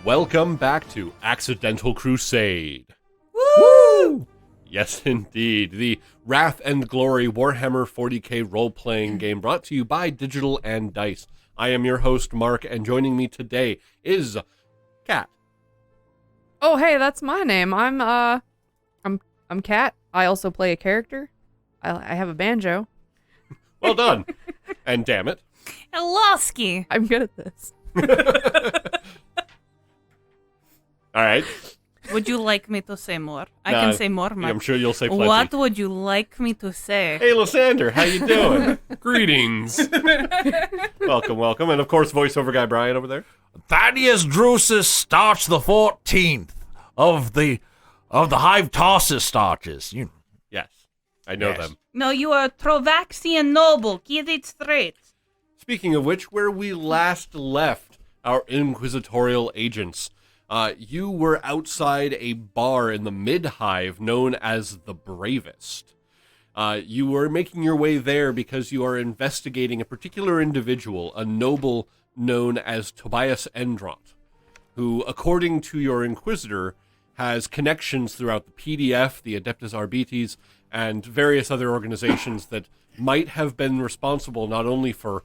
Welcome back to Accidental Crusade. Woo! Yes, indeed. The Wrath and Glory Warhammer 40k role-playing game brought to you by Digital and Dice. I am your host, Mark, and joining me today is Kat. Oh, hey, that's my name. I'm Kat. I also play a character. I have a banjo. Well done. And Dammit. Eloski. I'm good at this. All right. Would you like me to say more? I can say more, Mark. I'm sure you'll say plenty. What would you like me to say? Hey, Lysander, how you doing? Greetings. Welcome. And of course, voiceover guy Brian over there. Thaddeus Drusis Starch the 14th of the Hive Tarsus Starches. Yes, I know Yes. them. No, you are Trovaxian noble. Get it straight. Speaking of which, where we last left our inquisitorial agents, you were outside a bar in the mid-hive known as the Bravest. You were making your way there because you are investigating a particular individual, a noble known as Tobias Endront, who, according to your inquisitor, has connections throughout the PDf, the Adeptus Arbites, and various other organizations that might have been responsible not only for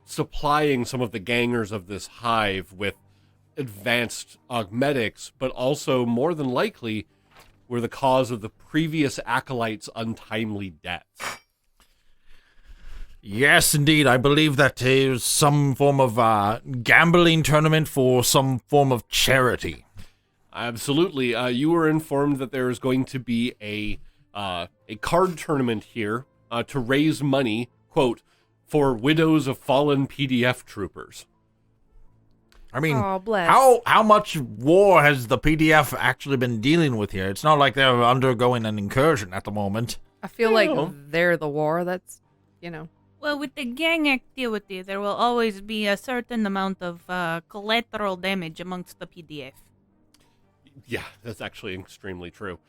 supplying some of the gangers of this hive with advanced augmetics, but also, more than likely, were the cause of the previous acolyte's untimely deaths. Yes, indeed. I believe that is some form of gambling tournament for some form of charity. Absolutely. You were informed that there is going to be a card tournament here to raise money, quote, for widows of fallen PDF troopers. I mean, Oh, bless. how much war has the PDF actually been dealing with here? It's not like they're undergoing an incursion at the moment. I feel like know. they're the war. That's, Well, with the gang activity, there will always be a certain amount of collateral damage amongst the PDF. Yeah, that's actually extremely true.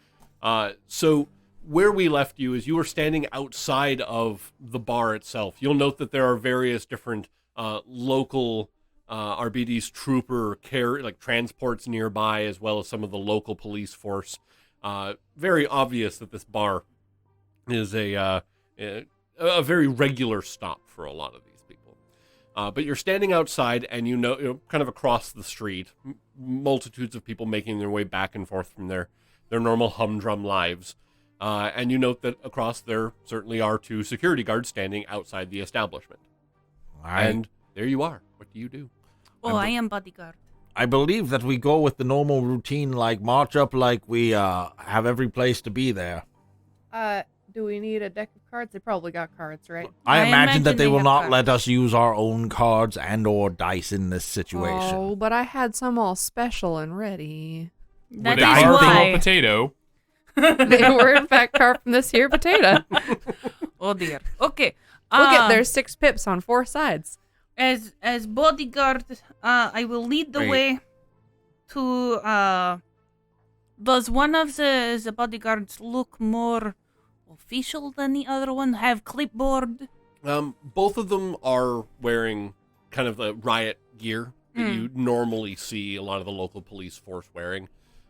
So where we left you is you were standing outside of the bar itself. You'll note that there are various different local Arbites trooper transports nearby, as well as some of the local police force. Very obvious that this bar is a very regular stop for a lot of these people. But you're standing outside, and you know, kind of across the street, multitudes of people making their way back and forth from their normal humdrum lives. And you note that across there certainly are two security guards standing outside the establishment. And there you are. What do you do? Oh, I am bodyguard. I believe that we go with the normal routine, like march up like we have every place to be there. do we need a deck of cards? They probably got cards, right? I imagine that they will have not cards. let us use our own cards and or dice in this situation. Oh, but I had some all special and ready. That Were is they why. carved from a potato. They were, in fact, carved from this here potato. Oh dear. Okay. Look at, there's 6 pips on 4 sides. As bodyguard, I will lead the Wait. way to. Does one of the bodyguards look more official than the other one? Have clipboard? Both of them are wearing kind of the riot gear that you normally see a lot of the local police force wearing.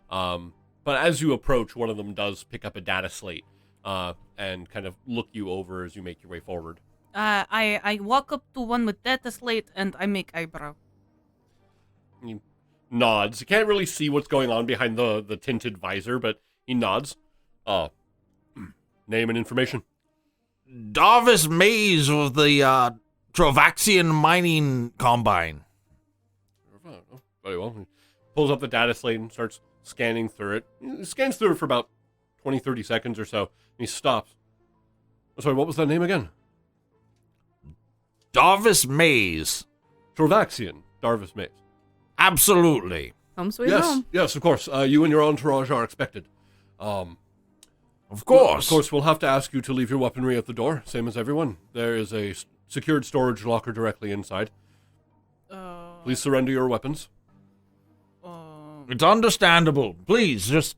But as you approach, one of them does pick up a data slate and kind of look you over as you make your way forward. I walk up to one with data slate and I make eyebrow. He nods. You can't really see what's going on behind the tinted visor, but he nods. Name and information. Darvis Maze of the Trovaxian Mining Combine. Oh, very well. He pulls up the data slate and starts scanning through it. He scans through it for about 20, 30 seconds or so, and he stops. Sorry, what was that name again? Darvis Maze. Trovaxian, Darvis Maze. Absolutely. Home sweet home. Yes, of course. You and your entourage are expected. Of course. Of course, we'll have to ask you to leave your weaponry at the door, same as everyone. There is a secured storage locker directly inside. Please surrender your weapons. It's understandable. Please, just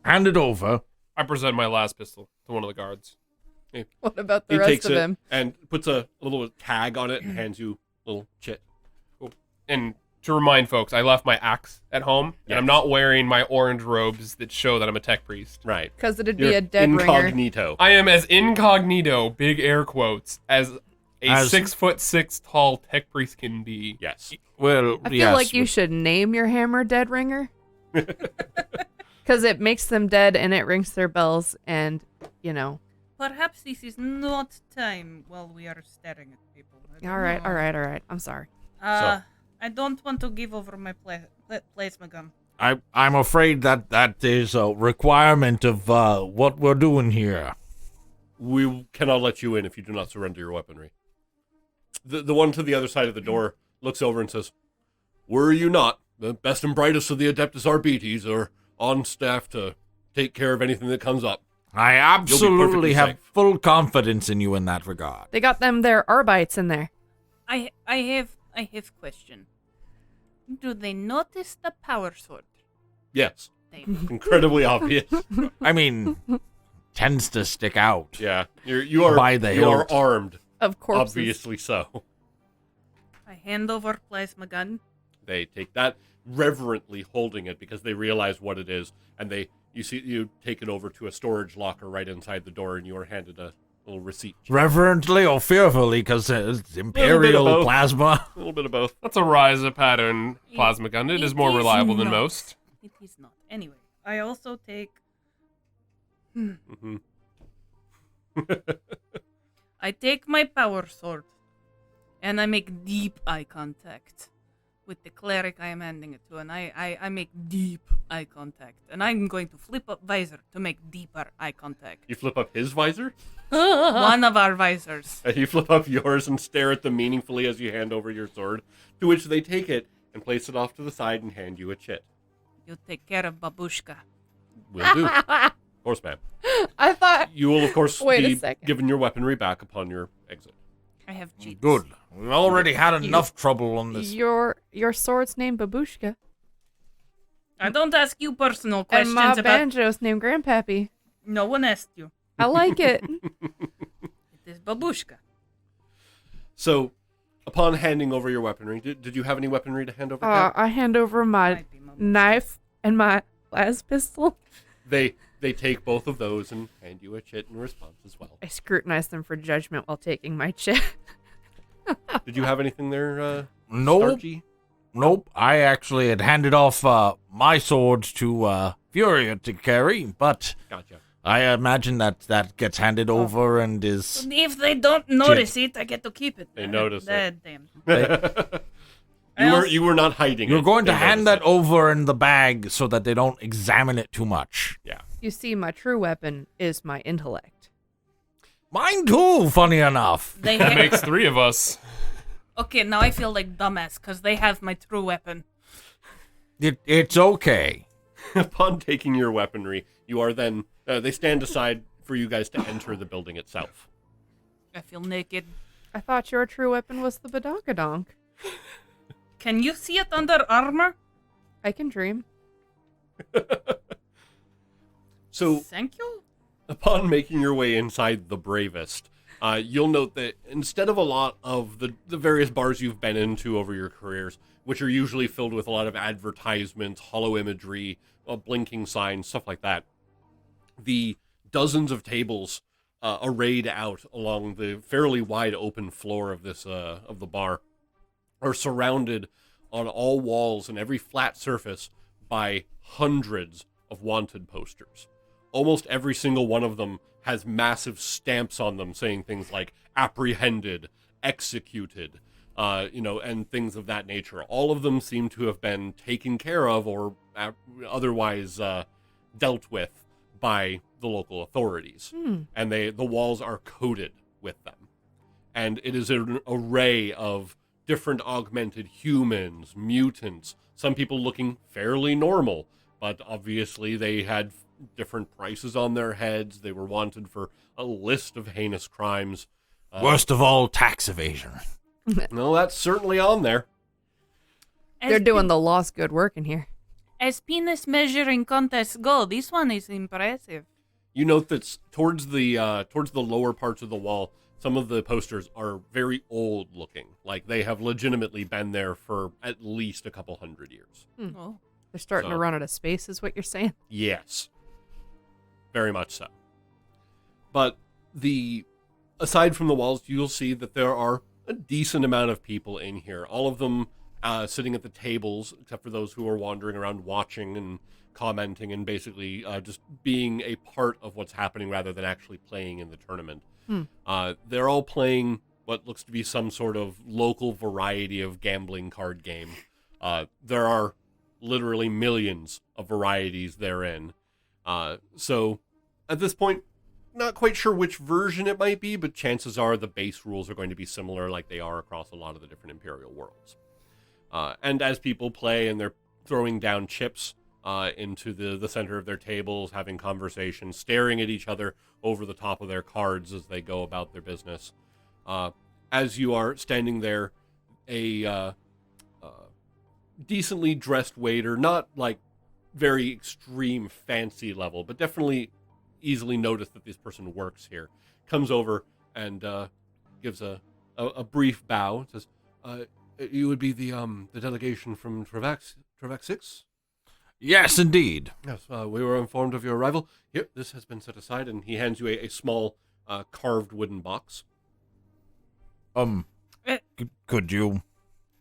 hand it over. I present my last pistol to one of the guards. What about the He rest takes of it him? and puts a little tag on it and hands you a little chit. And to remind folks, I left my axe at home, and I'm Yes. not wearing my orange robes that show that I'm a tech priest. Right. Because it'd be You're a dead ringer. incognito. I am as incognito, big air quotes, as a As- 6'6" tall tech priest can be. Yes. Well, I feel yes, like you should name your hammer Dead Ringer. Because it makes them dead and it rings their bells and, you know. Perhaps this is not time while we are staring at people. I don't All right, know. all right, all right. I'm sorry. I don't want to give over my plasma gun. I'm afraid that is a requirement of what we're doing here. We cannot let you in if you do not surrender your weaponry. The one to the other side of the door looks over and says, "Were you not, the best and brightest of the Adeptus Arbites are on staff to take care of anything that comes up." I perfectly absolutely have safe. full confidence in you in that regard. They got them their Arbites in there. I have question. Do they notice the power sword? Yes. They Incredibly obvious. I mean, tends to stick out. Yeah. You are By the you are hilt. armed. Of course. Obviously so. I hand over plasma gun. They take that, reverently holding it because they realize what it is, and you take it over to a storage locker right inside the door, and you are handed a little receipt. Reverently or fearfully, because it's imperial both. plasma. A little bit of both. That's a Ryza pattern plasma gun. It is more It is reliable than not. most. It is not. Anyway, I also take. Mm-hmm. I take my power sword, and I make deep eye contact with the cleric I am handing it to, and I make deep eye contact, and I'm going to flip up visor to make deeper eye contact. You flip up his visor, One of our visors. and you flip up yours and stare at them meaningfully as you hand over your sword, to which they take it and place it off to the side and hand you a chit. You take care of babushka. Will do. Of course, ma'am. I thought. You will, of course, Wait a be second. given your weaponry back upon your exit. I have cheats. Good. We've already had enough trouble on this. Your sword's named Babushka. I don't ask you personal And questions my about. banjo's named Grandpappy. No one asked you. I like it. It is babushka. So, upon handing over your weaponry, did you have any weaponry to hand over? Kat? I hand over my Might be Babushka. knife and my las pistol. They take both of those and hand you a chit in response as well. I scrutinize them for judgment while taking my chit. Did you have anything there, Nope. Starchy? Nope. I actually had handed off my swords to Furia to carry, but Gotcha. I imagine that gets handed over and is. If they don't notice it, I get to keep it. They notice it. Damn. You were not hiding. You're it. going to They hand that noticed over in the bag so that they don't examine it too much. it. Yeah. You see, my true weapon is my intellect. Mine too, funny enough. They That ha- makes 3 of us. Okay, now I feel like dumbass because they have my true weapon. It's okay. Upon taking your weaponry, you are then. They stand aside for you guys to enter the building itself. I feel naked. I thought your true weapon was the badonkadonk. Can you see it under armor? I can dream. So, Thank you. upon making your way inside the Bravest, you'll note that instead of a lot of the various bars you've been into over your careers, which are usually filled with a lot of advertisements, hollow imagery, blinking signs, stuff like that, the dozens of tables arrayed out along the fairly wide open floor of this of the bar are surrounded on all walls and every flat surface by hundreds of wanted posters. Almost every single one of them has massive stamps on them saying things like apprehended, executed, and things of that nature. All of them seem to have been taken care of or otherwise dealt with by the local authorities. And the walls are coated with them. And it is an array of different augmented humans, mutants, some people looking fairly normal, but obviously they had different prices on their heads. They were wanted for a list of heinous crimes. Worst of all, tax evasion. No, that's certainly on there. They're doing the lost good work in here. As penis measuring contests go, this one is impressive. You note that towards the lower parts of the wall, some of the posters are very old looking. Like they have legitimately been there for at least a couple hundred years. Oh. They're starting to So- run out of space, is what you're saying. Yes. Very much so. But aside from the walls, you'll see that there are a decent amount of people in here. All of them sitting at the tables, except for those who are wandering around watching and commenting and basically just being a part of what's happening rather than actually playing in the tournament. They're all playing what looks to be some sort of local variety of gambling card game. There are literally millions of varieties therein. So at this point, not quite sure which version it might be, but chances are the base rules are going to be similar like they are across a lot of the different Imperial worlds. And as people play and they're throwing down chips into the center of their tables, having conversations, staring at each other over the top of their cards as they go about their business. As you are standing there, a decently dressed waiter, not like very extreme fancy level, but definitely easily notice that this person works here, comes over and gives a brief bow, says, you would be the delegation from Travax 6? Yes, indeed. Yes, we were informed of your arrival. Here, this has been set aside, and he hands you a small carved wooden box. Could you?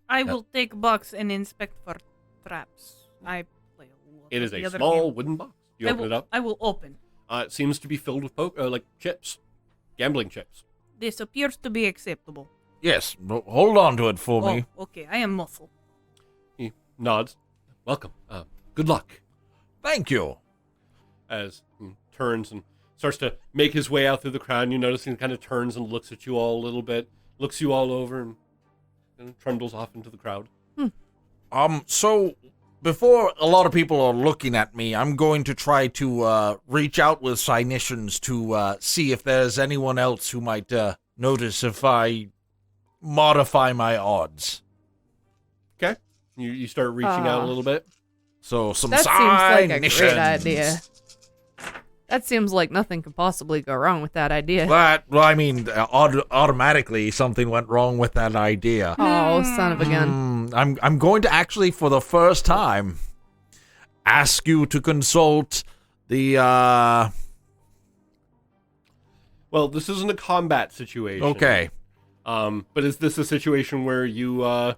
I will take box and inspect for traps. I play a lot. It is of the a other small game. wooden box. You I open will, it up. I will open. It seems to be filled with like chips, gambling chips. This appears to be acceptable. Yes, hold on to it for me. Oh, okay. I am muscle. He nods. Welcome. Good luck. Thank you. As he turns and starts to make his way out through the crowd, you notice he kind of turns and looks at you all a little bit, looks you all over, and trundles off into the crowd. So before a lot of people are looking at me, I'm going to try to reach out with cynicians to see if there's anyone else who might notice if I modify my odds. Okay. You start reaching out a little bit. So some That seems like a great cynicians. idea. That seems like nothing could possibly go wrong with that idea. Automatically something went wrong with that idea. Oh, son of a gun. I'm going to actually, for the first time, ask you to consult the, Well, this isn't a combat situation. Okay. But is this a situation where you're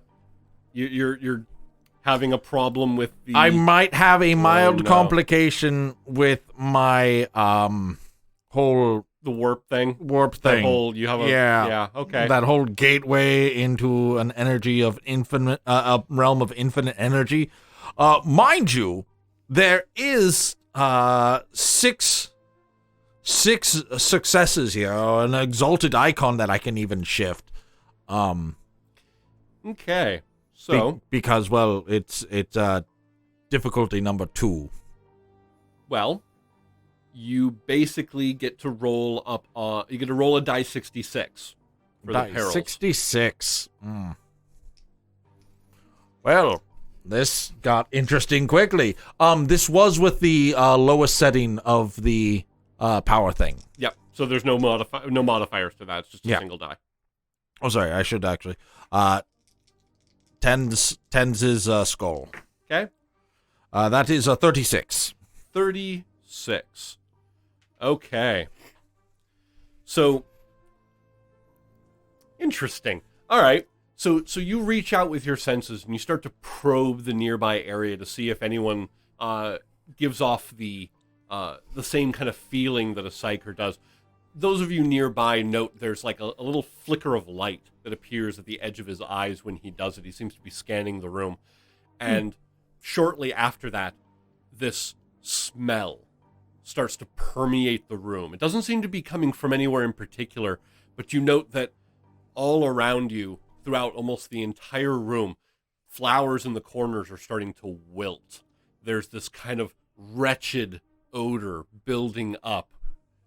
having a problem with the... I might have a mild no. complication with my, whole the warp thing? warp The thing. whole, you have a... Yeah. Yeah, okay. That whole gateway into an energy of infinite, a realm of infinite energy. Mind you, there is, six successes here, an exalted icon that I can even shift. Okay. So, Because, well, it's difficulty number 2. well, you basically get to roll up, you get to roll a die 66 for the perils. 66. Well, this got interesting quickly. This was with the lowest setting of the power thing. Yep. So there's no modifiers to that. It's just a Yeah. single die. Oh, sorry, I should actually. Tens is skull. Okay. That is a 36. 36. Okay. So, interesting. All right. So you reach out with your senses and you start to probe the nearby area to see if anyone gives off the same kind of feeling that a psyker does. Those of you nearby note there's like a little flicker of light that appears at the edge of his eyes when he does it. He seems to be scanning the room. And shortly after that, this smell starts to permeate the room. It doesn't seem to be coming from anywhere in particular, but you note that all around you, throughout almost the entire room, flowers in the corners are starting to wilt. There's this kind of wretched odor building up,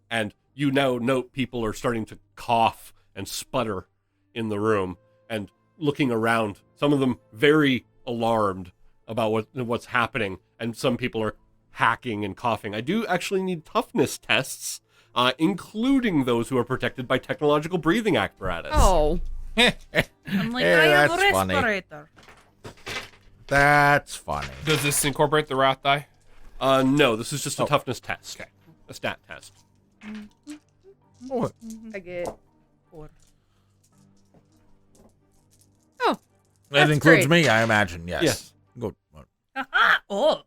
and you now note people are starting to cough and sputter in the room and looking around, some of them very alarmed about what's happening, and some people are hacking and coughing. I do actually need toughness tests including those who are protected by technological breathing apparatus. Oh. I'm like, Yeah, I have a that's funny. respirator. That's funny. Does this incorporate the wrath die? No, this is just a Oh. toughness test. Okay. A stat test. Oh, I get. 4. Oh. that That's includes great. me, I imagine. Yes. Yes. Good. Oh.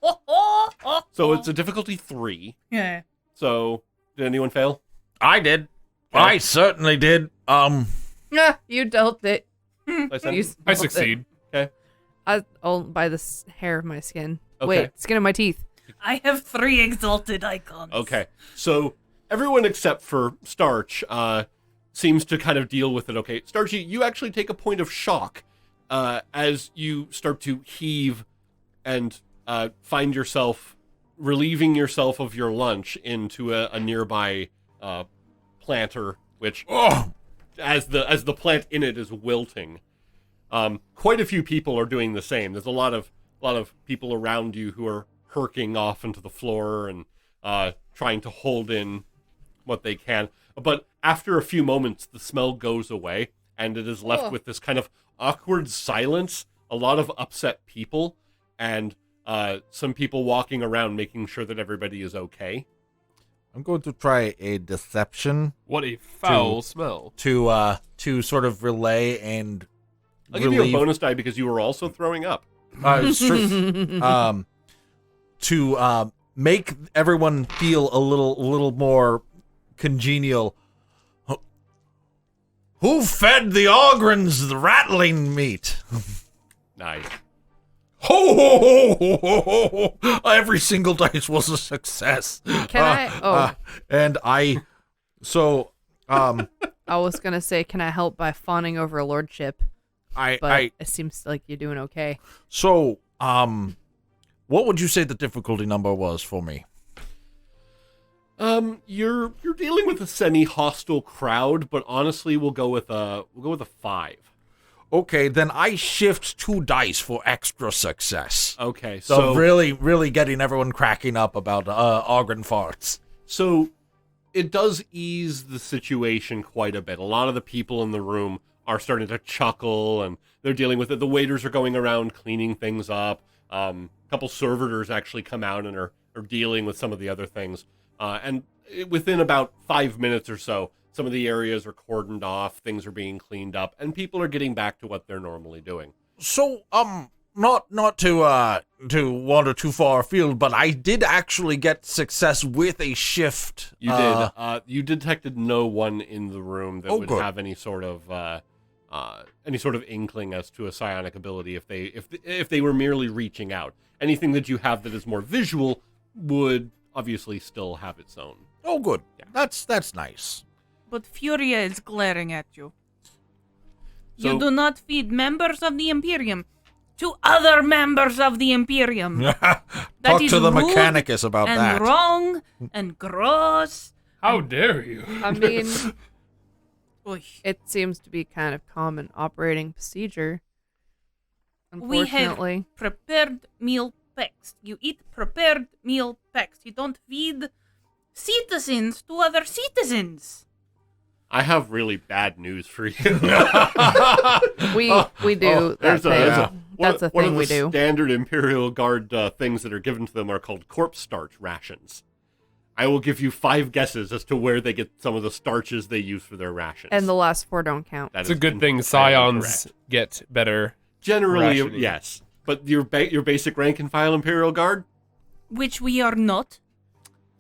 Oh. So it's a difficulty 3. Yeah. So, did anyone fail? I did. Okay. I certainly did. Yeah, you dealt it. Lysander? You I dealt it. succeed. By the hair of my skin. Okay. Wait, skin of my teeth. I have 3 exalted icons. Okay. So, everyone except for Starch seems to kind of deal with it okay. Starchy, you actually take a point of shock as you start to heave and find yourself relieving yourself of your lunch into a nearby planter, which oh, as the plant in it is wilting. Quite a few people are doing the same. There's a lot of people around you who are herking off into the floor and trying to hold in what they can. But after a few moments, the smell goes away, and it is left Oh. with this kind of awkward silence, a lot of upset people, and some people walking around making sure that everybody is okay. I'm going to try a deception What a foul smell. to sort of relay and I'll give you a bonus die because you were also throwing up. It's true. To make everyone feel a little more congenial. Who fed the Ogrins the rattling meat? Nice. Ho, ho, ho, ho, ho, ho. Every single dice was a success. Can I? Oh. And I, so, I was gonna say, can I help by fawning over lordship? But it seems like you're doing okay. So, what would you say the difficulty number was for me? You're dealing with a semi-hostile crowd, but honestly, we'll go with a 5. Okay, then I shift 2 dice for extra success. Okay, So really getting everyone cracking up about Ogren farts. So it does ease the situation quite a bit. A lot of the people in the room are starting to chuckle, and they're dealing with it. The waiters are going around cleaning things up. A couple servitors actually come out and are dealing with some of the other things. And within about 5 minutes or so, some of the areas are cordoned off, things are being cleaned up, and people are getting back to what they're normally doing. So, not to wander too far afield, but I did actually get success with a shift. You did. You detected no one in the room that would good. have any sort of inkling as to a psionic ability if they were merely reaching out. Anything that you have that is more visual would obviously still have its own. Oh, good. Yeah. That's nice. But Furia is glaring at you. So- You do not feed members of the Imperium to other members of the Imperium. Talk is to the rude Mechanicus about and that. wrong and gross. How dare you? I mean, Oy. it seems to be kind of common operating procedure. We have Unfortunately. prepared meal packs. You eat prepared meal packs. You don't feed citizens to other citizens. I have really bad news for you. We do that thing. That's a one thing of we the do. standard Imperial Guard things that are given to them are called corpse starch rations. I will give you 5 guesses as to where they get some of the starches they use for their rations. And the last 4 don't count. That It's a is good thing entirely Scions correct. get better. Generally, rationing. yes. But your basic rank and file Imperial Guard? Which we are not.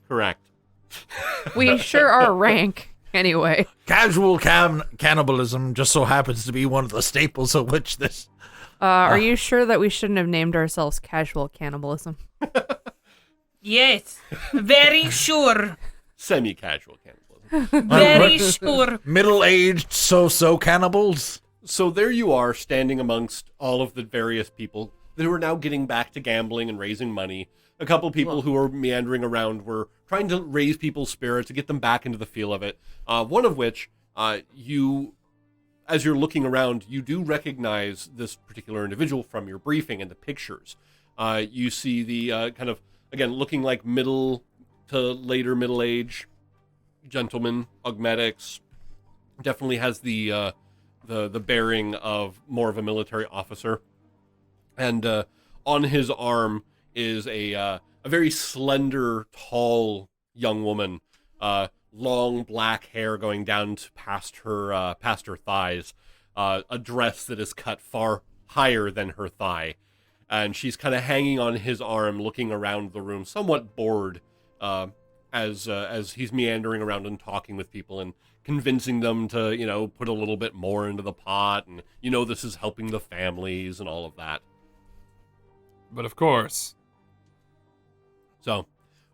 Correct. We sure are rank anyway. Casual cannibalism just so happens to be one of the staples of which this. Are you sure that we shouldn't have named ourselves casual cannibalism? Yes. Very sure. Semi-casual cannibalism. Very sure. Middle-aged so-so cannibals? So there you are, standing amongst all of the various people that are now getting back to gambling and raising money. A couple people who are meandering around were trying to raise people's spirits to get them back into the feel of it. One of which, you, as you're looking around, you do recognize this particular individual from your briefing and the pictures. You see the kind of, again, looking like middle to later middle age gentleman, augmetics. Definitely has the bearing of more of a military officer. And on his arm is a very slender, tall young woman, long black hair going down to past her thighs, a dress that is cut far higher than her thigh, and she's kind of hanging on his arm, looking around the room, somewhat bored, as he's meandering around and talking with people and convincing them to, put a little bit more into the pot, and this is helping the families and all of that. But of course. So,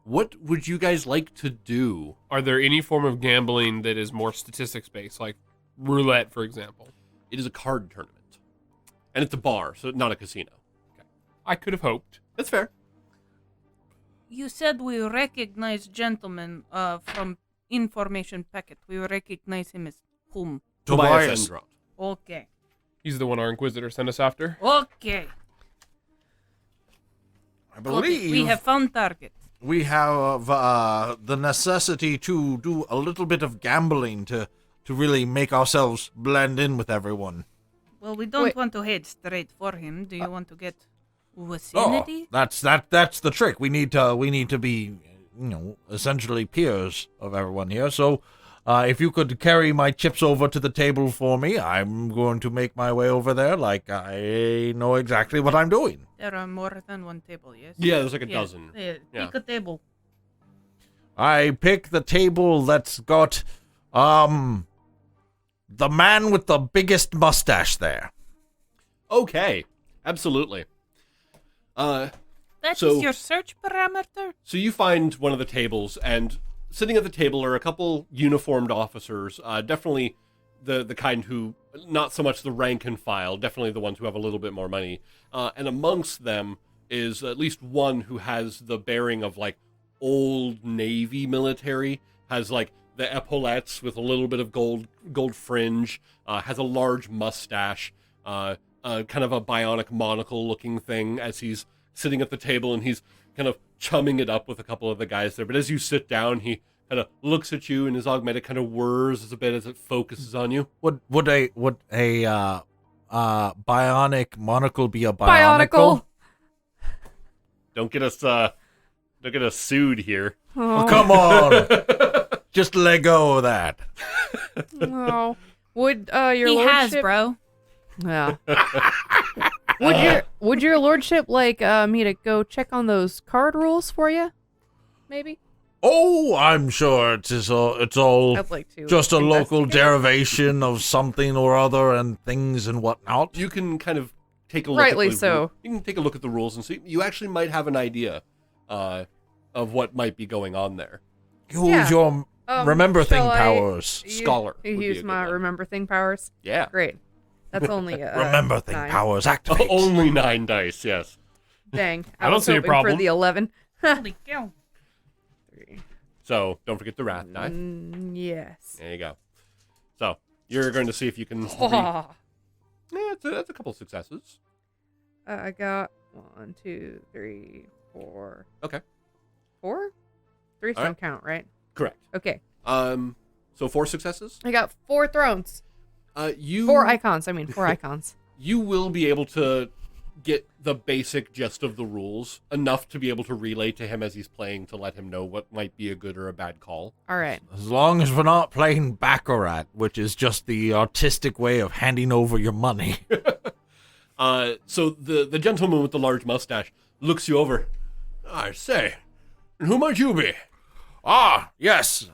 what would you guys like to do? Are there any form of gambling that is more statistics-based, like roulette, for example? It is a card tournament. And it's a bar, so not a casino. Okay. I could have hoped. That's fair. You said we recognize gentleman from information packet. We recognize him as whom? Tobias Endrot. Okay. He's the one our Inquisitor sent us after. Okay. I believe We have found target. we have the necessity to do a little bit of gambling to really make ourselves blend in with everyone. Well, we don't Wait. want to head straight for him. Do you want to get vicinity? That's the trick. We need to be, essentially peers of everyone here. So, if you could carry my chips over to the table for me, I'm going to make my way over there like I know exactly what I'm doing. There are more than one table, yes? Yeah, there's like a Yeah. dozen. Yeah. Yeah. Pick a table. I pick the table that's got, the man with the biggest mustache there. Okay, absolutely. That is So- your search parameter? So you find one of the tables, and sitting at the table are a couple uniformed officers, definitely the kind who, not so much the rank and file, definitely the ones who have a little bit more money. And amongst them is at least one who has the bearing of, like, old Navy military, has, like, the epaulettes with a little bit of gold fringe, has a large mustache, kind of a bionic monocle-looking thing as he's sitting at the table, and he's kind of chumming it up with a couple of the guys there. But as you sit down, he kind of looks at you, and his augmented kind of whirs a bit as it focuses on you. Would a bionic monocle be a Bionicle. Don't get us sued here. Oh, come on. Just let go of that. No. Would your He lordship? has, bro. Yeah. Would your lordship like me to go check on those card rules for you? Maybe. Oh, I'm sure it's all I'd like to. just a local investigate. derivation of something or other and things and whatnot. You can kind of take a look Rightly at the so. You can take a look at the rules and see. You actually might have an idea of what might be going on there. Use Yeah. your remember thing shall I- powers. Scholar would be a Use good my one. remember thing powers. Yeah. Great. That's only Remember thing 9. powers activate. Only 9 dice, yes. Dang. I don't was see a hoping problem. For the 11. Holy cow. 3. So don't forget the wrath die. Yes. There you go. So you're going to see if you can. Oh. Yeah, that's a couple successes. I got 1, 2, 3, 4. Okay. 4? 3 All right. don't count, right? Correct. Okay. So 4 successes. I got 4 thrones. You 4 icons. I mean, 4 icons. You will be able to get the basic gist of the rules enough to be able to relay to him as he's playing to let him know what might be a good or a bad call. All right. As long as we're not playing Baccarat, which is just the artistic way of handing over your money. So the gentleman with the large mustache looks you over. I say, and who might you be? Ah, yes.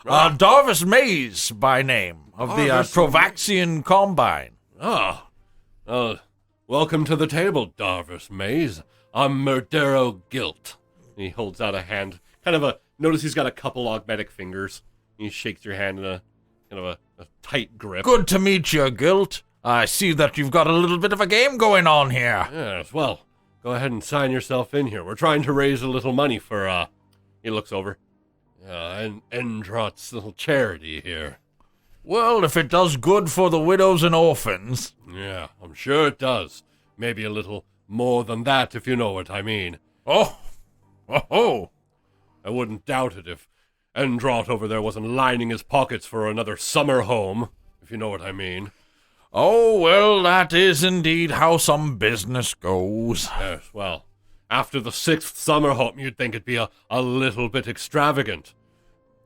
Darvis Mays by name, of the Darvis Trovaxian Combine. Welcome to the table, Darvis Mays. I'm Murdero Guilt. He holds out a hand. Notice he's got a couple augmetic fingers. He shakes your hand in a kind of a tight grip. Good to meet you, Guilt. I see that you've got a little bit of a game going on here. Yes, well, go ahead and sign yourself in here. We're trying to raise a little money for, he looks over. Endrot's little charity here. Well, if it does good for the widows and orphans. Yeah, I'm sure it does. Maybe a little more than that, if you know what I mean. Oh, Oh, I wouldn't doubt it if Endrot over there wasn't lining his pockets for another summer home, if you know what I mean. oh, well, that is indeed how some business goes. Yes, well, after the 6th summer home, you'd think it'd be a little bit extravagant.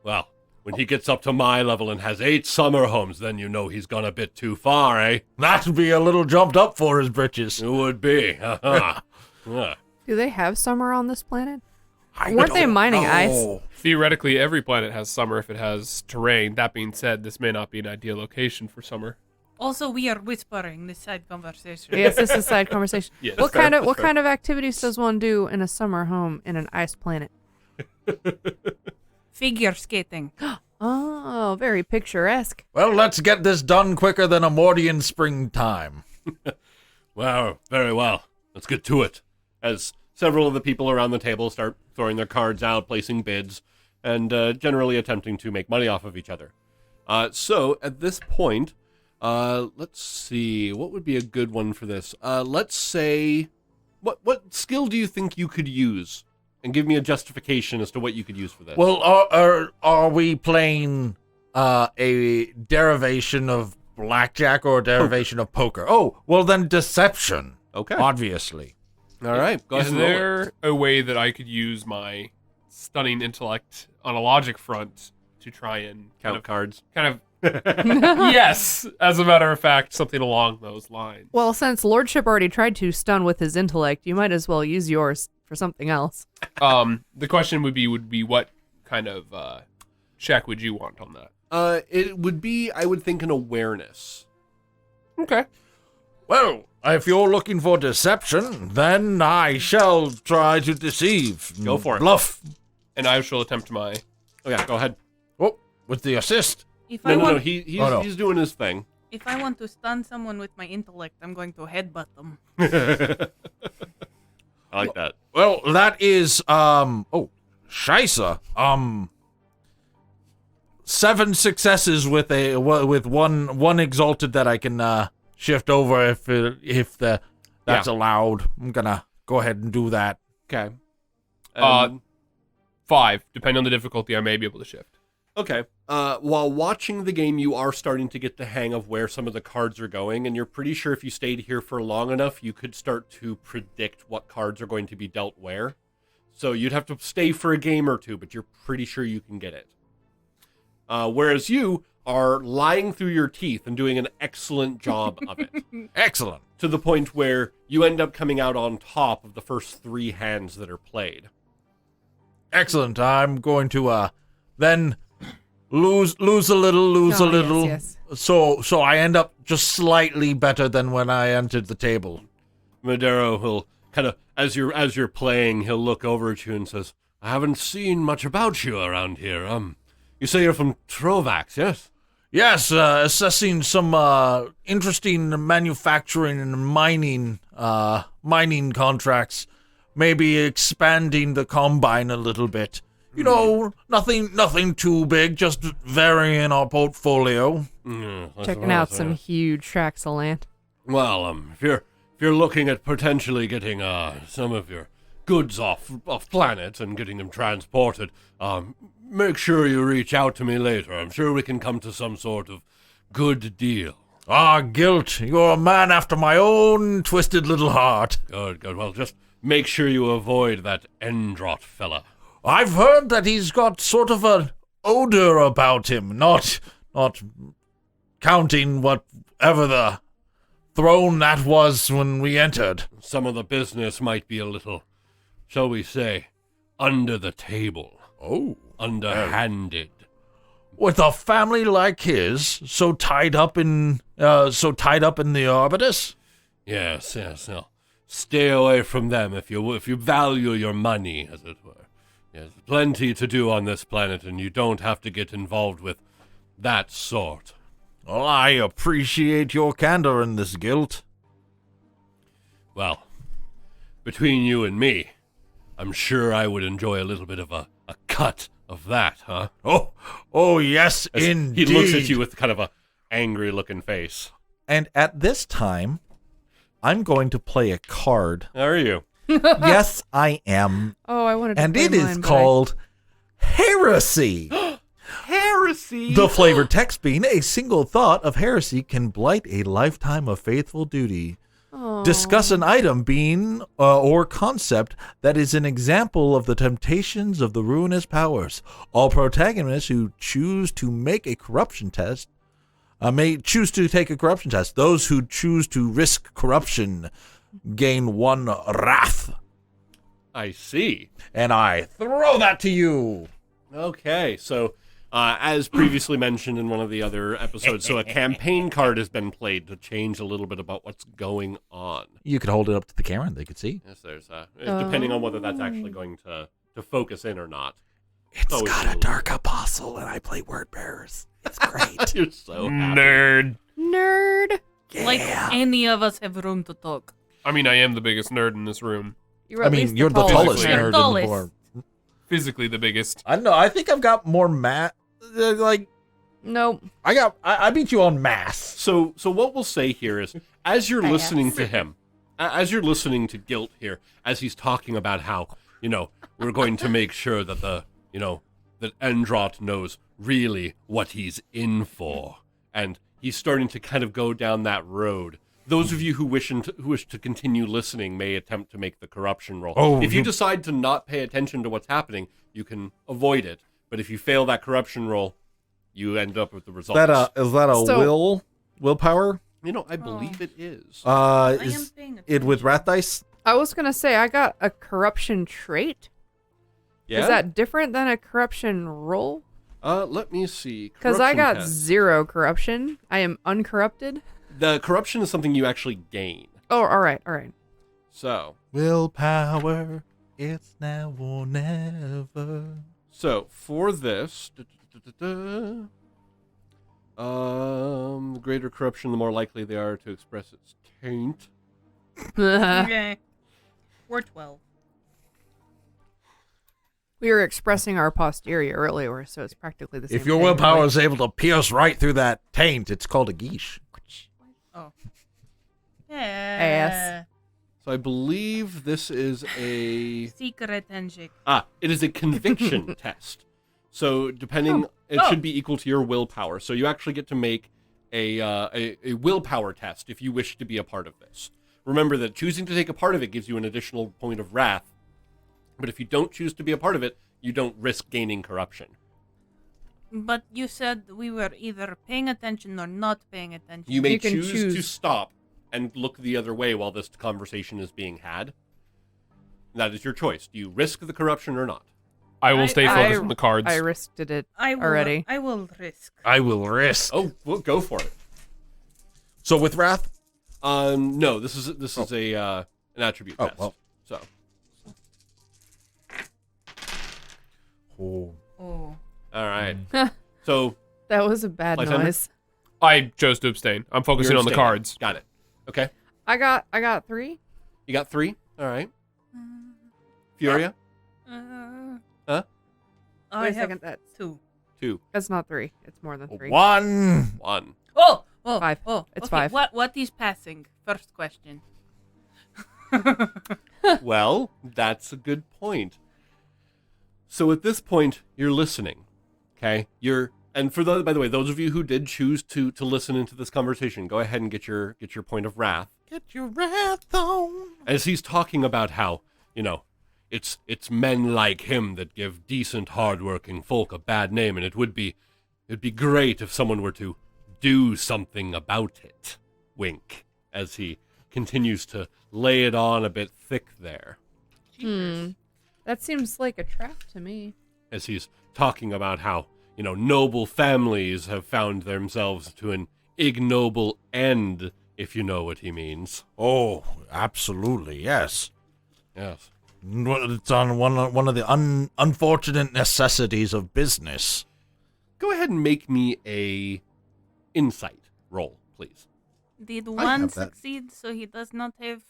Well, when he gets up to my level and has 8 summer homes, then you know he's gone a bit too far, eh? That'd be a little jumped up for his britches. It would be. Yeah. Do they have summer on this planet? I Weren't they don't mining know. ice? Theoretically, every planet has summer if it has terrain. That being said, this may not be an ideal location for summer. Also, we are whispering this side conversation. Yes, this is a side conversation. Yes, what fair, kind of that's what fair. kind of activities does one do in a summer home in an ice planet? Figure skating. Oh, very picturesque. Well, let's get this done quicker than a Mordian springtime. Well, very well. Let's get to it. As several of the people around the table start throwing their cards out, placing bids, and generally attempting to make money off of each other. So, at this point, let's see, what would be a good one for this? Let's say, what skill do you think you could use? And give me a justification as to what you could use for this. Well, are we playing a derivation of blackjack or a derivation of poker? Oh, well then deception. Okay. Obviously. All right, go ahead Is and roll it. there a way that I could use my stunning intellect on a logic front to try and Count cards. kind of yes, as a matter of fact, something along those lines. Well, since Lordship already tried to stun with his intellect, you might as well use yours for something else. The question would be what kind of check would you want on that? It would be, I would think, an awareness. Okay. Well, if you're looking for deception, then I shall try to deceive. Go for it. Bluff. And I shall attempt my. Oh yeah, go ahead. Oh, with the assist. If No, I no, want, no. He's Oh, no. he's doing his thing. if I want to stun someone with my intellect, I'm going to headbutt them. I like that. Well, that is scheisse. 7 successes with one exalted that I can shift over if that's allowed. I'm gonna go ahead and do that. Okay. 5, depending on the difficulty, I may be able to shift. Okay. While watching the game, you are starting to get the hang of where some of the cards are going, and you're pretty sure if you stayed here for long enough, you could start to predict what cards are going to be dealt where. So you'd have to stay for a game or two, but you're pretty sure you can get it. Whereas you are lying through your teeth and doing an excellent job of it. Excellent. To the point where you end up coming out on top of the first 3 hands that are played. Excellent. I'm going to then lose a little. Yes. So I end up just slightly better than when I entered the table. Madero will kind of, as you're playing, he'll look over at you and says, "I haven't seen much about you around here. You say you're from Trovax, yes?" Yes, assessing some interesting manufacturing and mining contracts. Maybe expanding the combine a little bit. You know, nothing too big, just varying our portfolio. Checking out some huge tracts of land. Well, if you're looking at potentially getting some of your goods off planet and getting them transported, make sure you reach out to me later. I'm sure we can come to some sort of good deal. Ah, Guilt, you're a man after my own twisted little heart. Good. Well, just make sure you avoid that Endrot fella. I've heard that he's got sort of an odor about him, not counting whatever the throne that was when we entered. Some of the business might be a little, shall we say, under the table. Oh. Underhanded. With a family like his, so tied up in the Arbitus? Yes. No. Stay away from them if you value your money, as it were. There's plenty to do on this planet, and you don't have to get involved with that sort. Well, I appreciate your candor in this, Guilt. Well, between you and me, I'm sure I would enjoy a little bit of a cut of that, huh? Oh, yes, As indeed. He looks at you with kind of a angry-looking face. And at this time, I'm going to play a card. How are you? Yes, I am. Oh, I wanted to And play it is mine, but called Heresy. Heresy. The flavored text being a single thought of heresy can blight a lifetime of faithful duty. Oh. Discuss an item being or concept that is an example of the temptations of the ruinous powers. All protagonists who choose to make a corruption test may choose to take a corruption test. Those who choose to risk corruption gain 1 wrath. I see. And I throw that to you. Okay, so as previously mentioned in one of the other episodes, so a campaign card has been played to change a little bit about what's going on. You could hold it up to the camera and they could see. Yes, there's depending on whether that's actually going to focus in or not. It's always got a a little- dark apostle and I play word bearers. It's great. You're so happy. Nerd. Nerd. Like any of us have room to talk. I mean, I am the biggest nerd in this room. You're I at mean, least you're the tallest You're nerd in the tallest. board. Physically the biggest. I know. I think I've got more like Nope. I beat you on mass. So what we'll say here is, as you're listening to him, as you're listening to Guilt here, as he's talking about how, we're going to make sure that that Androt knows really what he's in for, and he's starting to kind of go down that road. Those of you who wish to continue listening may attempt to make the corruption roll. Oh, If you decide to not pay attention to what's happening, you can avoid it. But if you fail that corruption roll, you end up with the results. Is that a So- willpower? I believe it is. Is am paying it with attention. wrath dice? I was gonna say I got a corruption trait. Yeah? Is that different than a corruption roll? Let me see. Because I Corruption got test. 0 corruption. I am uncorrupted. The corruption is something you actually gain. Oh, all right, all right. So, Willpower. It's now or never. for this, the greater corruption, the more likely they are to express its taint. Okay. We're 12. We were expressing our posterior earlier, so it's practically the same. If your thing, willpower really. is able to pierce right through that taint, it's called a geesh. Oh. Ass. So I believe this is a Secret handshake. it is a conviction test. So depending, it should be equal to your willpower. So you actually get to make a willpower test if you wish to be a part of this. Remember that choosing to take a part of it gives you an additional point of wrath. But if you don't choose to be a part of it, you don't risk gaining corruption. But you said we were either paying attention or not paying attention. You may You can choose to choose. stop and look the other way while this conversation is being had. That is your choice. Do you risk the corruption or not? I will stay focused I- on the cards. I risked it I will, already. I will risk. I will risk. Oh, well, go for it. So with wrath? No, this is an attribute Oh, test. well. So Oh. Oh. all right. So That was a bad Lysander? noise. I chose to abstain. I'm focusing you're on the abstaining. cards. Got it. Okay. I got 3. You got 3. All right. Furia. Huh? I Wait a have second, that's 2. 2. That's not 3. It's more than 3. 1. 1. Oh! 5. Oh, It's okay. 5. What is passing? First question. Well, that's a good point. So at this point, you're listening. Okay? By the way, those of you who did choose to listen into this conversation, go ahead and get your point of wrath. Get your wrath on. As he's talking about how, it's men like him that give decent, hardworking folk a bad name, and it'd be great if someone were to do something about it. Wink, as he continues to lay it on a bit thick there, That seems like a trap to me. as he's talking about how, noble families have found themselves to an ignoble end, if you know what he means. Oh, absolutely, yes. Yes. It's on one of the unfortunate necessities of business. Go ahead and make me a insight roll, please. Did I one have that. succeed so he does not have...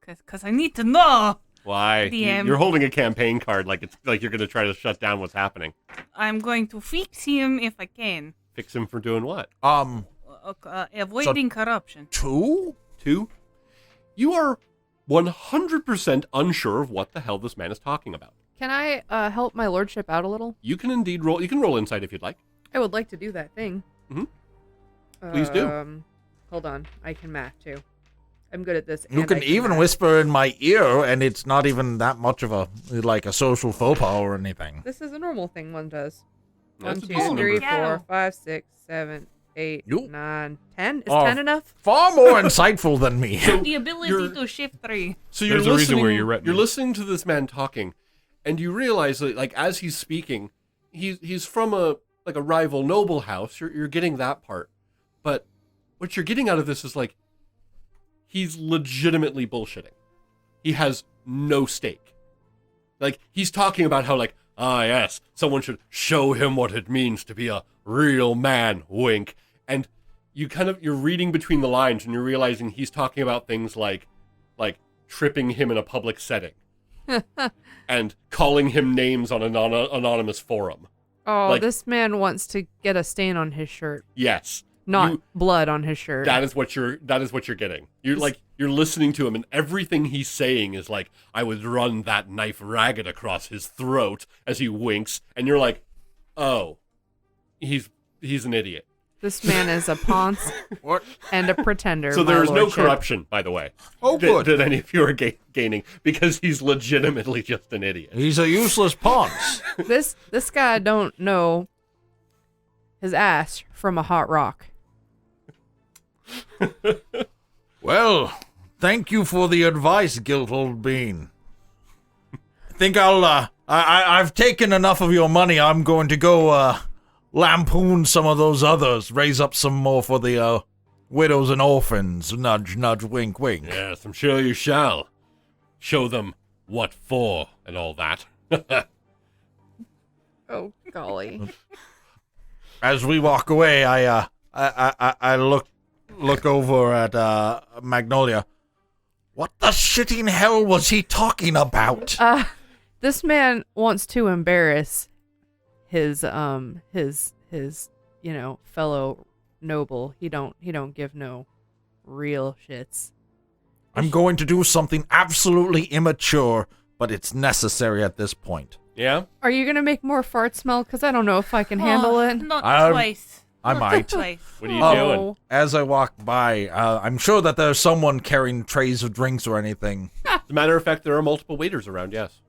Because I need to know. Why? DM. You're holding a campaign card like you're going to try to shut down what's happening. I'm going to fix him if I can. Fix him for doing what? Avoiding corruption. 2? 2? You are 100% unsure of what the hell this man is talking about. Can I help my lordship out a little? You can indeed roll. You can roll insight if you'd like. I would like to do that thing. Please do. Hold on. I can math too. I'm good at this. You and can I even math. whisper in my ear, and it's not even that much of a social faux pas or anything. This is a normal thing one does. That's 1, a 2, decent 3, number. 4, 5, 6, 7, 8, You- 9, 10. Is Oh. 10 enough? Far more insightful than me. The ability You're- to shift 3. So you're There's a reason listening. where you're retinue. You're listening to this man talking, and you realize that, like, as he's speaking, he's from a rival noble house. You're getting that part, but what you're getting out of this is like he's legitimately bullshitting. He has no stake. Like, he's talking about how, like, yes, someone should show him what it means to be a real man, wink. And you're reading between the lines, and you're realizing he's talking about things like tripping him in a public setting and calling him names on an anonymous forum. Oh, Like- this man wants to get a stain on his shirt, Yes. not blood on his shirt. That is what you're getting. You're listening to him, and everything he's saying is like, I would run that knife ragged across his throat as he winks, and you're like, oh, he's an idiot. This man is a ponce What? and a pretender. So my there is no lordship. corruption, by the way. Oh, good. That any of you are gaining, because he's legitimately just an idiot. He's a useless ponce. This guy don't know his ass from a hot rock. Well, thank you for the advice, Gilt Old Bean. I think I've taken enough of your money. I'm going to go, lampoon some of those others, raise up some more for the, widows and orphans. Nudge, nudge, wink, wink. Yes, I'm sure you shall. Show them what for and all that. Oh golly! As we walk away, I look over at, Magnolia. What the shitting hell was he talking about? This man wants to embarrass his fellow noble. He don't give no real shits. I'm going to do something absolutely immature, but it's necessary at this point. Yeah? Are you gonna make more fart smell? Cause I don't know if I can handle it. Not I Not might. Twice. What are you Oh. doing? As I walk by, I'm sure that there's someone carrying trays of drinks or anything. As a matter of fact, there are multiple waiters around, yes.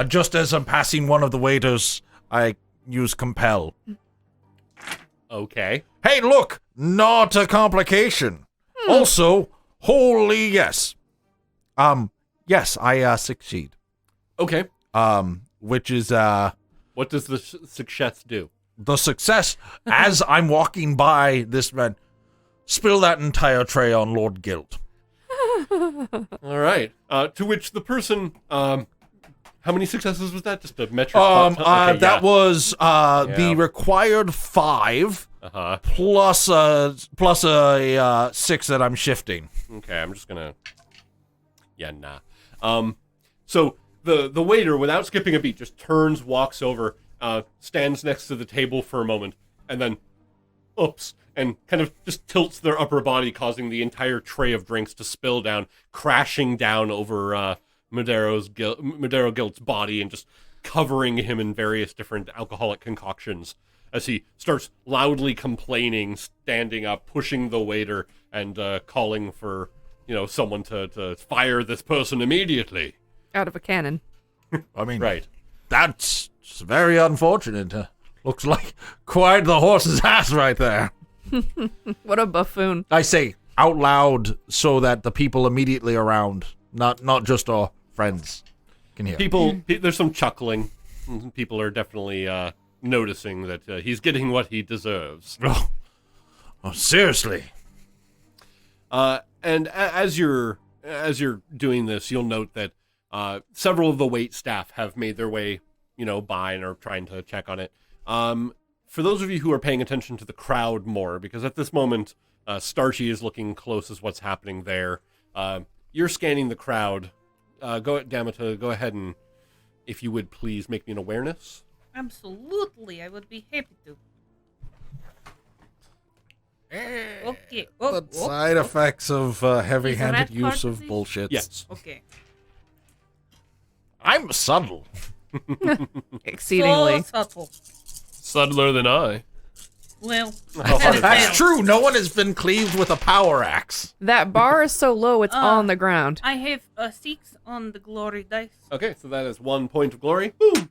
Just as I'm passing one of the waiters, I use compel. Okay. Hey, look! Not a complication. Also, holy yes. Yes, I succeed. Okay. Which is, What does the success do? the success as I'm walking by this man. Spill that entire tray on Lord Guilt. All right. To which the person, how many successes was that? Just a metric? That was the required 5 Uh-huh. plus a 6 that I'm shifting. Okay, I'm just gonna... Yeah, nah. So the waiter, without skipping a beat, just turns, walks over, stands next to the table for a moment, and then, oops, and kind of just tilts their upper body, causing the entire tray of drinks to spill down, crashing down over Madero Gilt's body and just covering him in various different alcoholic concoctions as he starts loudly complaining, standing up, pushing the waiter, and calling for, someone to fire this person immediately. Out of a cannon. I mean, Right. that's very unfortunate. Looks like quite the horse's ass right there. What a buffoon. I say out loud so that the people immediately around, not just our friends, can hear. There's some chuckling. People are definitely noticing that he's getting what he deserves. Oh, seriously. And as you're doing this, you'll note that several of the wait staff have made their way, by and are trying to check on it. For those of you who are paying attention to the crowd more, because at this moment, Starchy is looking close as what's happening there. You're scanning the crowd. Dammit, go ahead and, if you would please, make me an awareness. Absolutely, I would be happy to. Okay. The side effects of heavy-handed Is rat use of cartridge? bullshit. Yes. Okay. I'm subtle. Exceedingly. So subtle. Subtler than I. Well, That's true. No one has been cleaved with a power axe. That bar is so low it's on the ground. I have a 6 on the glory dice. Okay, so that is 1 point of glory. Boom.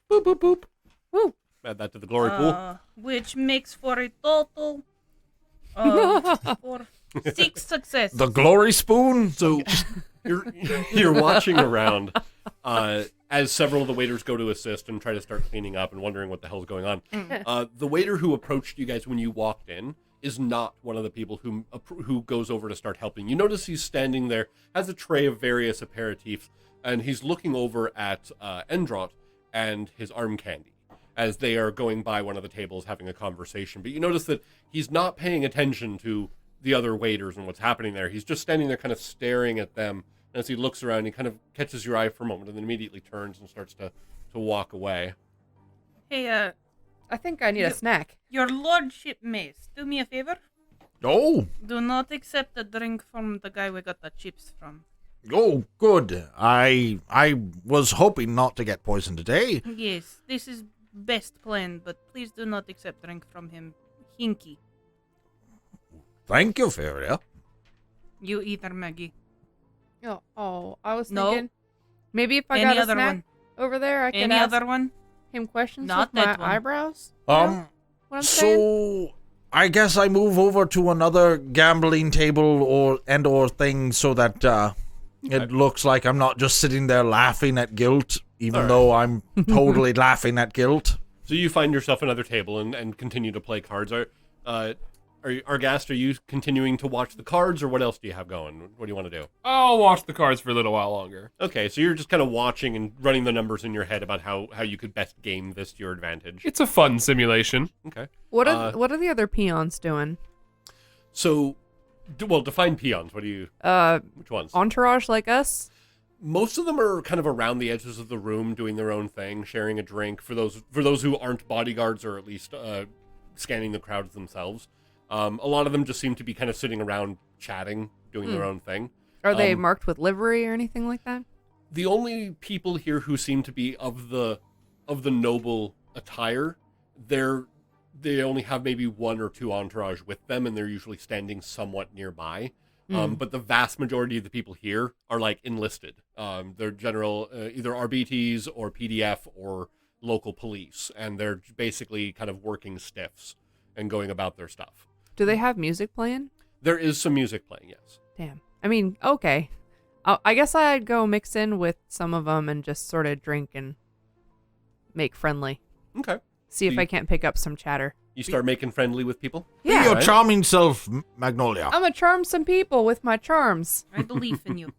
Boop, boop, boop. Woo. Add that to the glory pool. Which makes for a total for 6 successes. The glory spoon. So you're watching around as several of the waiters go to assist and try to start cleaning up and wondering what the hell's going on. The waiter who approached you guys when you walked in is not one of the people who goes over to start helping. You notice he's standing there, has a tray of various aperitifs, and he's looking over at Endrot and his arm candy as they are going by one of the tables having a conversation. But you notice that he's not paying attention to the other waiters and what's happening there. He's just standing there kind of staring at them. And as he looks around, he kind of catches your eye for a moment and then immediately turns and starts to walk away. Hey, I think I need a snack. your lordship Mace, do me a favor. Oh, Do not accept a drink from the guy we got the chips from. oh, good. I was hoping not to get poisoned today. Yes, this is best plan, but please do not accept drink from him. Hinky. Thank you, Furia. You either, Maggie. Oh, I was No. thinking maybe if I Any got a other snack one? over there, I could Any ask other one? him questions Not with my that one. eyebrows. You know what I'm saying? So I guess I move over to another gambling table or thing so that it looks like I'm not just sitting there laughing at guilt, even though I'm totally laughing at guilt. So you find yourself another table and continue to play cards. Arghast, are you continuing to watch the cards, or what else do you have going? What do you want to do? I'll watch the cards for a little while longer. Okay, so you're just kind of watching and running the numbers in your head about how you could best game this to your advantage. It's a fun simulation. Okay. What are the other peons doing? So, define peons. What do you? Which ones? Entourage like us? Most of them are kind of around the edges of the room, doing their own thing, sharing a drink. For those who aren't bodyguards, or at least scanning the crowds themselves. A lot of them just seem to be kind of sitting around chatting, doing their own thing. Are they marked with livery or anything like that? The only people here who seem to be of the noble attire, they only have maybe 1 or 2 entourage with them, and they're usually standing somewhat nearby. But the vast majority of the people here are like enlisted. They're general either Arbites or PDF or local police, and they're basically kind of working stiffs and going about their stuff. Do they have music playing? There is some music playing, yes. Damn. I mean, okay. I guess I'd go mix in with some of them and just sort of drink and make friendly. Okay. See if I can't pick up some chatter. You start making friendly with people? Be your Right. charming self, Magnolia. I'm gonna charm some people with my charms. I believe in you.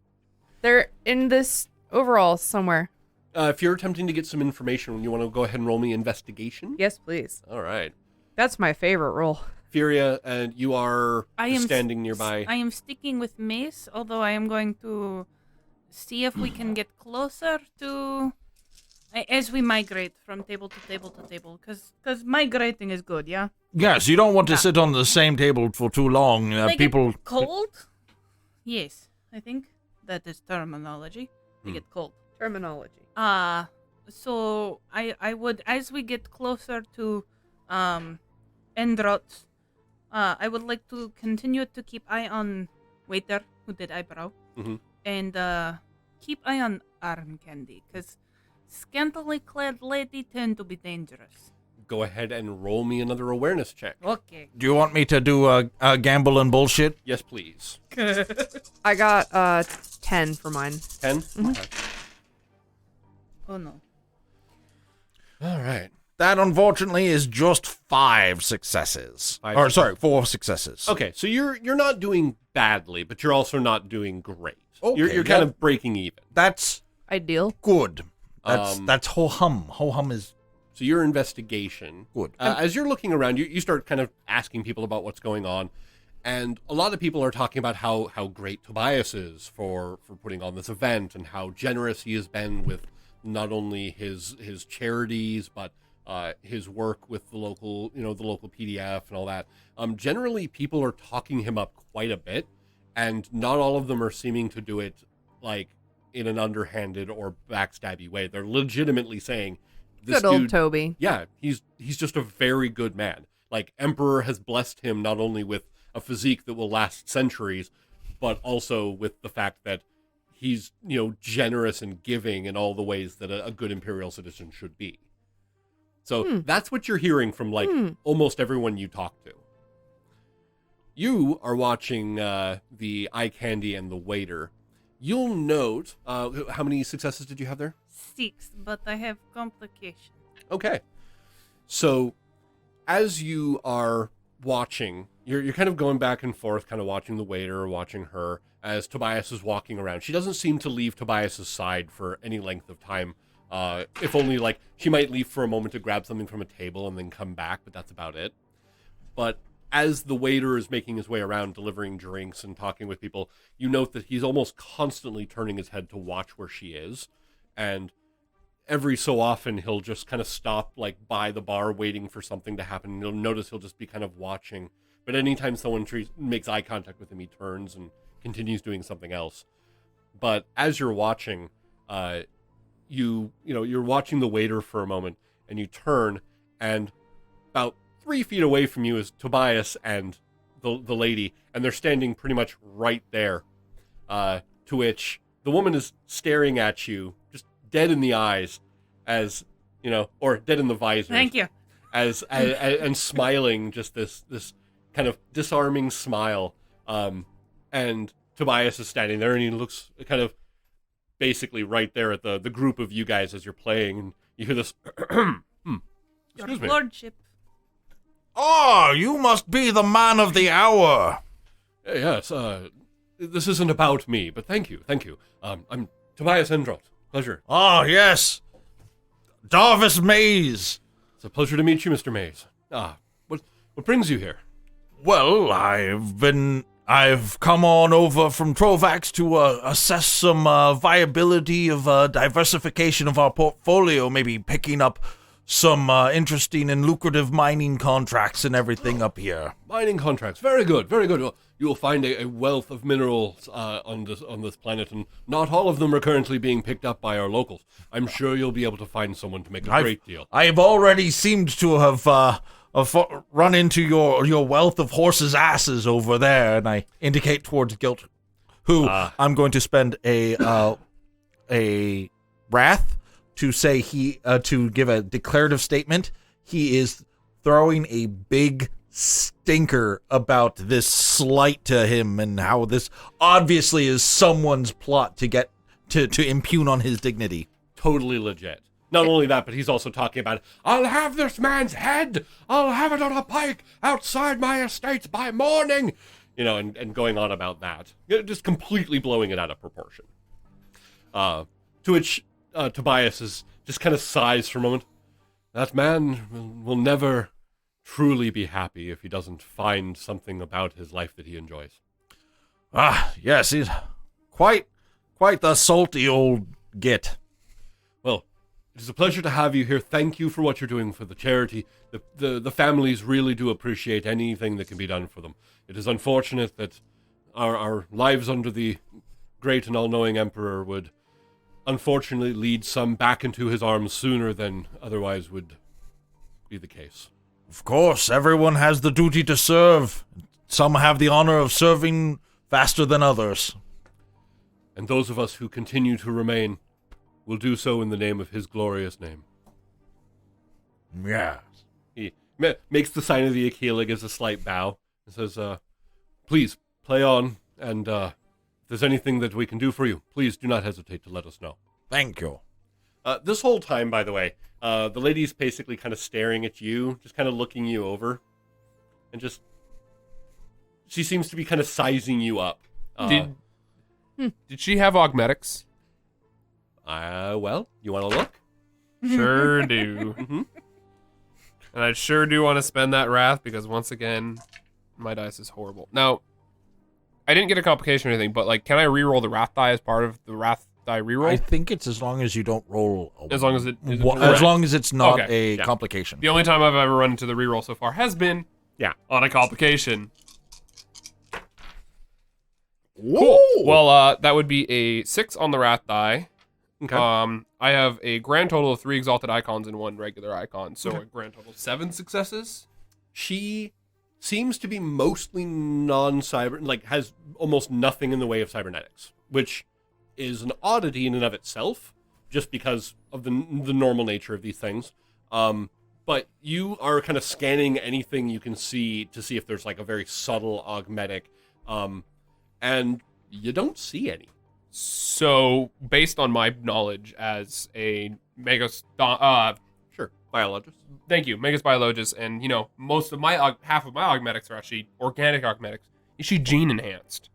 They're in this overall somewhere. If you're attempting to get some information, you want to go ahead and roll me investigation? Yes, please. All right. That's my favorite role. Furia, and you are standing nearby. I am sticking with Mace, although I am going to see if we can get closer to... As we migrate from table to table to table, because migrating is good, yeah? Yes, you don't want to sit on the same table for too long. They People. get cold? Yes, I think that is terminology. They get cold. Terminology. So I would, as we get closer to Endrot, I would like to continue to keep eye on waiter who did eyebrow, and keep eye on arm candy, because scantily clad lady tend to be dangerous. Go ahead and roll me another awareness check. Okay. Do you want me to do a gamble and bullshit? Yes, please. I got 10 for mine. 10? Okay. Oh no. All right. That unfortunately is just 5 successes. 4 successes. Okay, so you're not doing badly, but you're also not doing great. Okay, you're kind of breaking even. That's Ideal. good. That's ho-hum. Ho-hum is So your investigation. good. As you're looking around, you start kind of asking people about what's going on. And a lot of people are talking about how great Tobias is for putting on this event, and how generous he has been with not only his charities, but his work with the local, the local PDF and all that. Generally, people are talking him up quite a bit, and not all of them are seeming to do it like in an underhanded or backstabby way. They're legitimately saying, "This Good old dude, Toby. yeah, he's just a very good man. Like, Emperor has blessed him not only with a physique that will last centuries, but also with the fact that he's, generous and giving in all the ways that a good Imperial citizen should be." So that's what you're hearing from, almost everyone you talk to. You are watching the eye candy and the waiter. You'll note, how many successes did you have there? 6, but I have complication. Okay. So, as you are watching, you're kind of going back and forth, kind of watching the waiter, watching her, as Tobias is walking around. She doesn't seem to leave Tobias's side for any length of time. If only, she might leave for a moment to grab something from a table and then come back, but that's about it. But as the waiter is making his way around, delivering drinks and talking with people, you note that he's almost constantly turning his head to watch where she is. And every so often, he'll just kind of stop, by the bar, waiting for something to happen. And you'll notice he'll just be kind of watching. But anytime someone makes eye contact with him, he turns and continues doing something else. But as you're watching, you're watching the waiter for a moment, and you turn, and about 3 feet away from you is Tobias and the lady, and they're standing pretty much right there. To which the woman is staring at you, just dead in the eyes, as or dead in the visor. Thank you. As and smiling, just this kind of disarming smile. And Tobias is standing there, and he looks kind of basically right there at the group of you guys as you're playing, and you hear this. Excuse me. Your lordship. Oh, you must be the man of the hour. Yes, this isn't about me, but thank you. I'm Tobias Endrot. Pleasure. Oh, yes. Darvis Mays. It's a pleasure to meet you, Mr. Mays. What brings you here? Well, I've come on over from Trovax to assess some viability of diversification of our portfolio, maybe picking up some interesting and lucrative mining contracts and everything up here. Mining contracts. Very good, very good. Well, you will find a wealth of minerals on this planet, and not all of them are currently being picked up by our locals. I'm sure you'll be able to find someone to make a great deal. I've already seemed to have run into your wealth of horses' asses over there, and I indicate towards Guilt, who I'm going to spend a wrath to say to give a declarative statement. He is throwing a big stinker about this slight to him and how this obviously is someone's plot to get to impugn on his dignity. Totally legit. Not only that, but he's also talking about, I'll have this man's head. I'll have it on a pike outside my estates by morning. And going on about that. Just completely blowing it out of proportion. To which Tobias is just kind of sighs for a moment. That man will never truly be happy if he doesn't find something about his life that he enjoys. Yes, he's quite the salty old git. Well, it is a pleasure to have you here. Thank you for what you're doing for the charity. The families really do appreciate anything that can be done for them. It is unfortunate that our lives under the great and all-knowing Emperor would unfortunately lead some back into his arms sooner than otherwise would be the case. Of course, everyone has the duty to serve. Some have the honor of serving faster than others. And those of us who continue to remain will do so in the name of his glorious name. Yes. He makes the sign of the Aquila, gives a slight bow, and says, please, play on, and if there's anything that we can do for you, please do not hesitate to let us know. Thank you. This whole time, by the way, the lady's basically kind of staring at you, just kind of looking you over, and she seems to be kind of sizing you up. Did she have augmetics? Well, you want to look? Sure do. Mm-hmm. And I sure do want to spend that wrath, because once again, my dice is horrible. Now, I didn't get a complication or anything, but can I reroll the wrath die as part of the wrath die reroll? I think it's as long as you don't roll. As long as it is as long as it's not Okay. a complication. The only time I've ever run into the reroll so far has been on a complication. Cool. Well, that would be a 6 on the wrath die. Okay. I have a grand total of 3 exalted icons and 1 regular icon, so a grand total of 7 successes. She seems to be mostly non-cyber, like has almost nothing in the way of cybernetics, which is an oddity in and of itself, just because of the normal nature of these things. But you are kind of scanning anything you can see to see if there's like a very subtle augmetic, and you don't see any. So, based on my knowledge as a Megas, Biologist. thank you, Megas biologist, and most of my half of my augmetics are actually organic augmetics. Is she gene enhanced?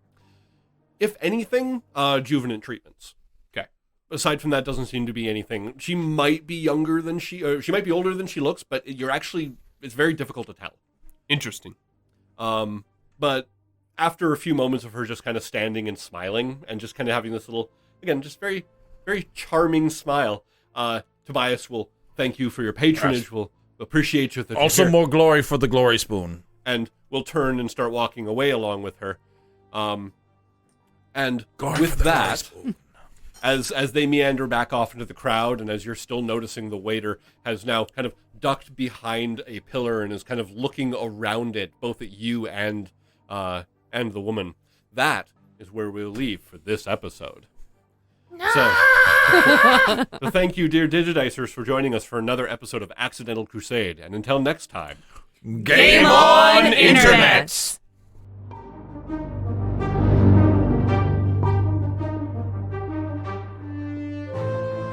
If anything, juvenile treatments. Okay. Aside from that, doesn't seem to be anything. She might be younger than she might be older than she looks, but it's very difficult to tell. Interesting. But after a few moments of her just kind of standing and smiling and just kind of having this little, again, just very, very charming smile, Tobias will thank you for your patronage. Yes. We'll appreciate you. That Also, you're here. more glory for the glory spoon. And we'll turn and start walking away along with her. And Glory with for the glory that, spoon. as they meander back off into the crowd, and as you're still noticing the waiter has now kind of ducked behind a pillar and is kind of looking around it, both at you and the woman, that is where we'll leave for this episode. So thank you, dear Digidicers, for joining us for another episode of Accidental Crusade, and until next time, Game on, Internet!